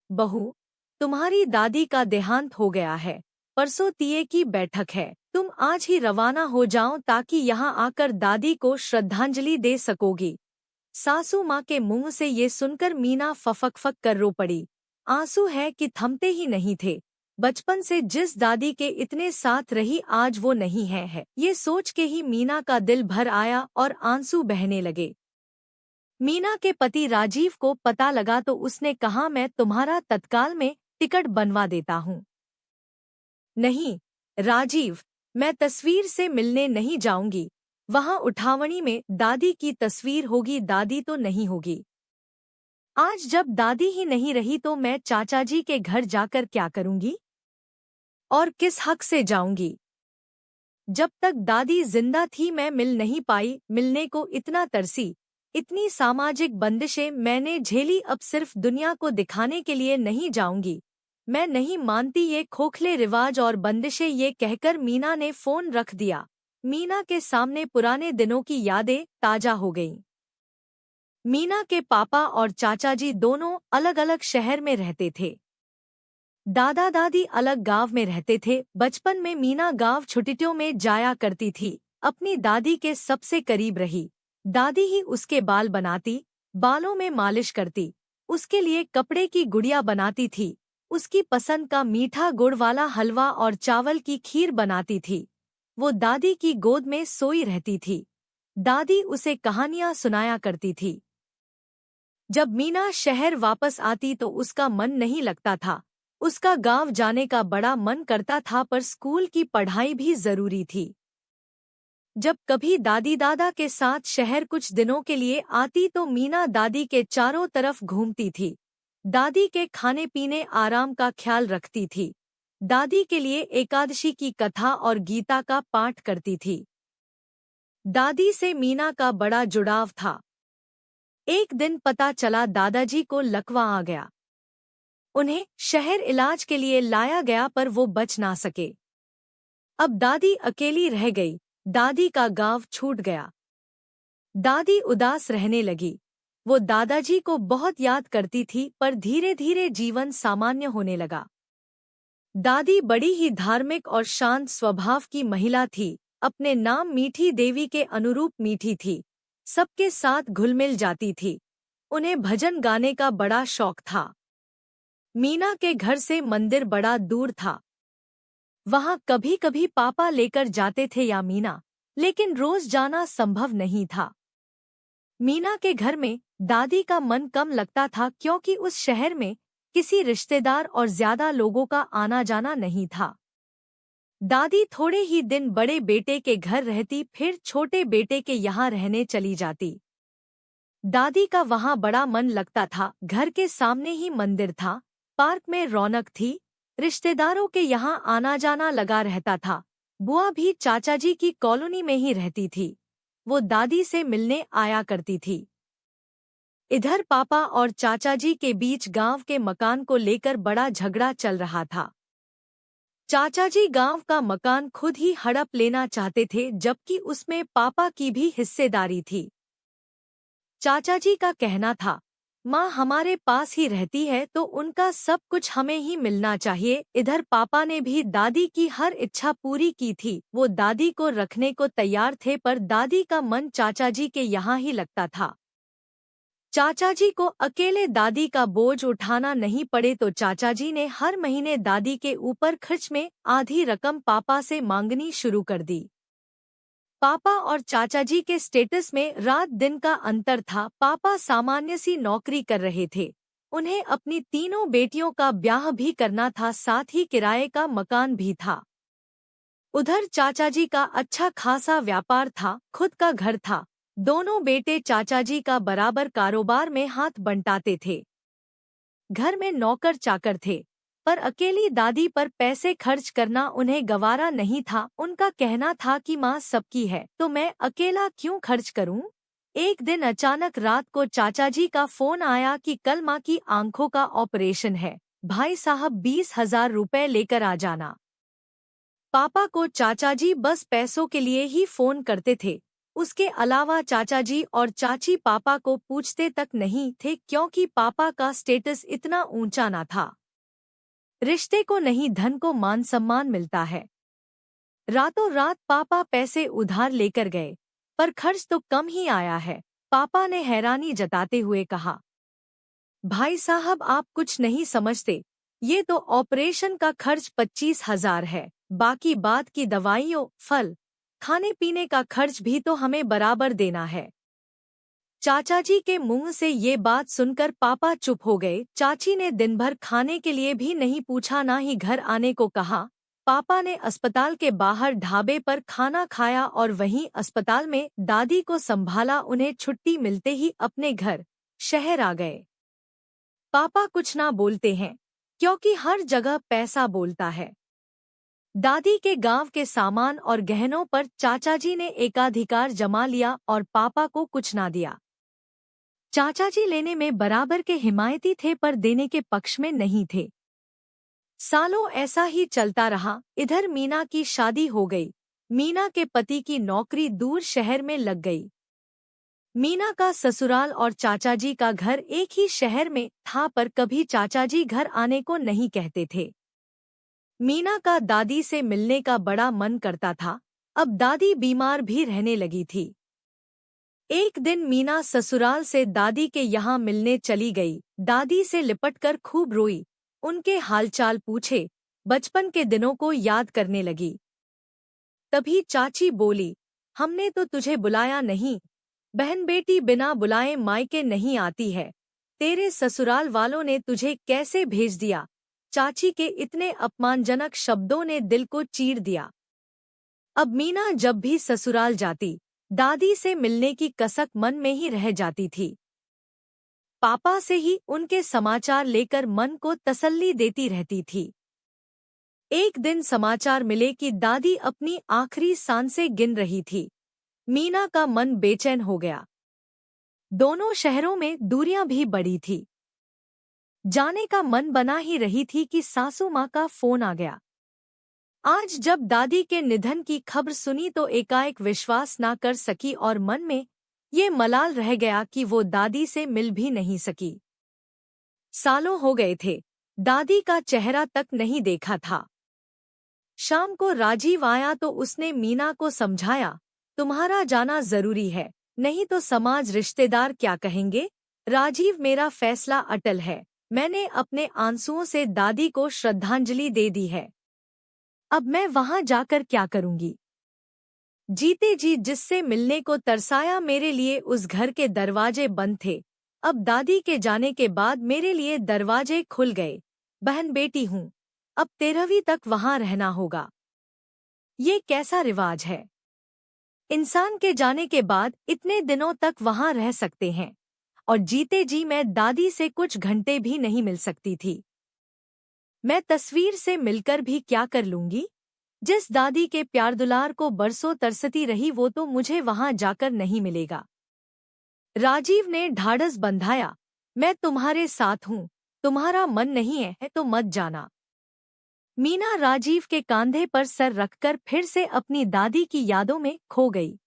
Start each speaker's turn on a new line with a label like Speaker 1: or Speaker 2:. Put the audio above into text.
Speaker 1: बहू, तुम्हारी दादी का देहांत हो गया है। परसों तीये की बैठक है। तुम आज ही रवाना हो जाओ ताकि यहाँ आकर दादी को श्रद्धांजलि दे सकोगी। सासू माँ के मुंह से ये सुनकर मीना फफक कर रो पड़ी। आंसू है कि थमते ही नहीं थे। बचपन से जिस दादी के इतने साथ रही आज वो नहीं है। ये सोच के ही मीना का दिल भर आया और आंसू बहने लगे। मीना के पति राजीव को पता लगा तो उसने कहा, मैं तुम्हारा तत्काल में टिकट बनवा देता हूँ। नहीं राजीव, मैं तस्वीर से मिलने नहीं जाऊंगी। वहां उठावनी में दादी की तस्वीर होगी, दादी तो नहीं होगी। आज जब दादी ही नहीं रही तो मैं चाचा जी के घर जाकर क्या करूंगी और किस हक से जाऊंगी। जब तक दादी जिंदा थी मैं मिल नहीं पाई, मिलने को इतना तरसी। इतनी सामाजिक बंदिशें मैंने झेली, अब सिर्फ दुनिया को दिखाने के लिए नहीं जाऊंगी। मैं नहीं मानती ये खोखले रिवाज और बंदिशें। ये कहकर मीना ने फोन रख दिया। मीना के सामने पुराने दिनों की यादें ताजा हो गईं। मीना के पापा और चाचा जी दोनों अलग अलग शहर में रहते थे। दादा दादी अलग गांव में रहते थे। बचपन में मीना गांव छुट्टियों में जाया करती थी। अपनी दादी के सबसे करीब रही। दादी ही उसके बाल बनाती, बालों में मालिश करती, उसके लिए कपड़े की गुड़िया बनाती थी, उसकी पसंद का मीठा गुड़ वाला हलवा और चावल की खीर बनाती थी। वो दादी की गोद में सोई रहती थी। दादी उसे कहानियां सुनाया करती थी। जब मीना शहर वापस आती तो उसका मन नहीं लगता था। उसका गांव जाने का बड़ा मन करता था, पर स्कूल की पढ़ाई भी जरूरी थी। जब कभी दादी दादा के साथ शहर कुछ दिनों के लिए आती तो मीना दादी के चारों तरफ घूमती थी। दादी के खाने पीने आराम का ख्याल रखती थी। दादी के लिए एकादशी की कथा और गीता का पाठ करती थी। दादी से मीना का बड़ा जुड़ाव था। एक दिन पता चला दादाजी को लकवा आ गया। उन्हें शहर इलाज के लिए लाया गया पर वो बच ना सके। अब दादी अकेली रह गई। दादी का गांव छूट गया। दादी उदास रहने लगी। वो दादाजी को बहुत याद करती थी, पर धीरे धीरे जीवन सामान्य होने लगा। दादी बड़ी ही धार्मिक और शांत स्वभाव की महिला थी। अपने नाम मीठी देवी के अनुरूप मीठी थी। सबके साथ घुलमिल जाती थी। उन्हें भजन गाने का बड़ा शौक था। मीना के घर से मंदिर बड़ा दूर था। वहां कभी कभी पापा लेकर जाते थे या मीना, लेकिन रोज जाना संभव नहीं था। मीना के घर में दादी का मन कम लगता था, क्योंकि उस शहर में किसी रिश्तेदार और ज्यादा लोगों का आना जाना नहीं था। दादी थोड़े ही दिन बड़े बेटे के घर रहती, फिर छोटे बेटे के यहाँ रहने चली जाती। दादी का वहाँ बड़ा मन लगता था। घर के सामने ही मंदिर था, पार्क में रौनक थी, रिश्तेदारों के यहाँ आना जाना लगा रहता था। बुआ भी चाचाजी की कॉलोनी में ही रहती थी। वो दादी से मिलने आया करती थी। इधर पापा और चाचाजी के बीच गांव के मकान को लेकर बड़ा झगड़ा चल रहा था। चाचाजी गांव का मकान खुद ही हड़प लेना चाहते थे, जबकि उसमें पापा की भी हिस्सेदारी थी। चाचाजी का कहना था, माँ हमारे पास ही रहती है तो उनका सब कुछ हमें ही मिलना चाहिए। इधर पापा ने भी दादी की हर इच्छा पूरी की थी। वो दादी को रखने को तैयार थे, पर दादी का मन चाचाजी के यहाँ ही लगता था। चाचाजी को अकेले दादी का बोझ उठाना नहीं पड़े तो चाचाजी ने हर महीने दादी के ऊपर खर्च में आधी रकम पापा से मांगनी शुरू कर दी। पापा और चाचाजी के स्टेटस में रात दिन का अंतर था। पापा सामान्य सी नौकरी कर रहे थे। उन्हें अपनी तीनों बेटियों का ब्याह भी करना था, साथ ही किराए का मकान भी था। उधर चाचाजी का अच्छा खासा व्यापार था, खुद का घर था। दोनों बेटे चाचाजी का बराबर कारोबार में हाथ बंटाते थे। घर में नौकर चाकर थे, पर अकेली दादी पर पैसे खर्च करना उन्हें गवारा नहीं था। उनका कहना था कि माँ सबकी है तो मैं अकेला क्यों खर्च करूं। एक दिन अचानक रात को चाचाजी का फोन आया कि कल माँ की आंखों का ऑपरेशन है, भाई साहब 20,000 रुपए लेकर आ जाना। पापा को चाचाजी बस पैसों के लिए ही फोन करते थे। उसके अलावा चाचा जी और चाची पापा को पूछते तक नहीं थे, क्योंकि पापा का स्टेटस इतना ऊंचा ना था। रिश्ते को नहीं, धन को मान सम्मान मिलता है। रातों रात पापा पैसे उधार लेकर गए, पर खर्च तो कम ही आया है। पापा ने हैरानी जताते हुए कहा, भाई साहब आप कुछ नहीं समझते, ये तो ऑपरेशन का खर्च 25,000 है। बाकी बात की दवाइयों, फल, खाने पीने का खर्च भी तो हमें बराबर देना है। चाचा जी के मुंह से ये बात सुनकर पापा चुप हो गए। चाची ने दिन भर खाने के लिए भी नहीं पूछा, ना ही घर आने को कहा। पापा ने अस्पताल के बाहर ढाबे पर खाना खाया और वहीं अस्पताल में दादी को संभाला। उन्हें छुट्टी मिलते ही अपने घर शहर आ गए। पापा कुछ ना बोलते हैं, क्योंकि हर जगह पैसा बोलता है। दादी के गांव के सामान और गहनों पर चाचा जी ने एकाधिकार जमा लिया और पापा को कुछ ना दिया। चाचा जी लेने में बराबर के हिमायती थे, पर देने के पक्ष में नहीं थे। सालों ऐसा ही चलता रहा। इधर मीना की शादी हो गई। मीना के पति की नौकरी दूर शहर में लग गई। मीना का ससुराल और चाचा जी का घर एक ही शहर में था, पर कभी चाचा जी घर आने को नहीं कहते थे। मीना का दादी से मिलने का बड़ा मन करता था। अब दादी बीमार भी रहने लगी थी। एक दिन मीना ससुराल से दादी के यहाँ मिलने चली गई। दादी से लिपटकर खूब रोई, उनके हालचाल पूछे, बचपन के दिनों को याद करने लगी। तभी चाची बोली, हमने तो तुझे बुलाया नहीं, बहन बेटी बिना बुलाए मायके नहीं आती है। तेरे ससुराल वालों ने तुझे कैसे भेज दिया? चाची के इतने अपमानजनक शब्दों ने दिल को चीर दिया। अब मीना जब भी ससुराल जाती, दादी से मिलने की कसक मन में ही रह जाती थी। पापा से ही उनके समाचार लेकर मन को तसल्ली देती रहती थी। एक दिन समाचार मिले कि दादी अपनी आखिरी सांसें गिन रही थी। मीना का मन बेचैन हो गया। दोनों शहरों में दूरियां भी बढ़ी थी। जाने का मन बना ही रही थी कि सासू माँ का फोन आ गया। आज जब दादी के निधन की खबर सुनी तो एकाएक विश्वास ना कर सकी और मन में ये मलाल रह गया कि वो दादी से मिल भी नहीं सकी। सालों हो गए थे, दादी का चेहरा तक नहीं देखा था। शाम को राजीव आया तो उसने मीना को समझाया, तुम्हारा जाना जरूरी है, नहीं तो समाज रिश्तेदार क्या कहेंगे। राजीव, मेरा फैसला अटल है। मैंने अपने आंसुओं से दादी को श्रद्धांजलि दे दी है। अब मैं वहां जाकर क्या करूंगी? जीते जी जिससे मिलने को तरसाया, मेरे लिए उस घर के दरवाजे बंद थे। अब दादी के जाने के बाद मेरे लिए दरवाजे खुल गए। बहन बेटी हूँ, अब 13वीं तक वहां रहना होगा। ये कैसा रिवाज है? इंसान के जाने के बाद इतने दिनों तक वहां रह सकते हैं, और जीते जी मैं दादी से कुछ घंटे भी नहीं मिल सकती थी। मैं तस्वीर से मिलकर भी क्या कर लूंगी? जिस दादी के प्यार दुलार को बरसों तरसती रही, वो तो मुझे वहां जाकर नहीं मिलेगा। राजीव ने ढाढ़स बंधाया, मैं तुम्हारे साथ हूँ, तुम्हारा मन नहीं है तो मत जाना। मीना राजीव के कंधे पर सर रखकर फिर से अपनी दादी की यादों में खो गई।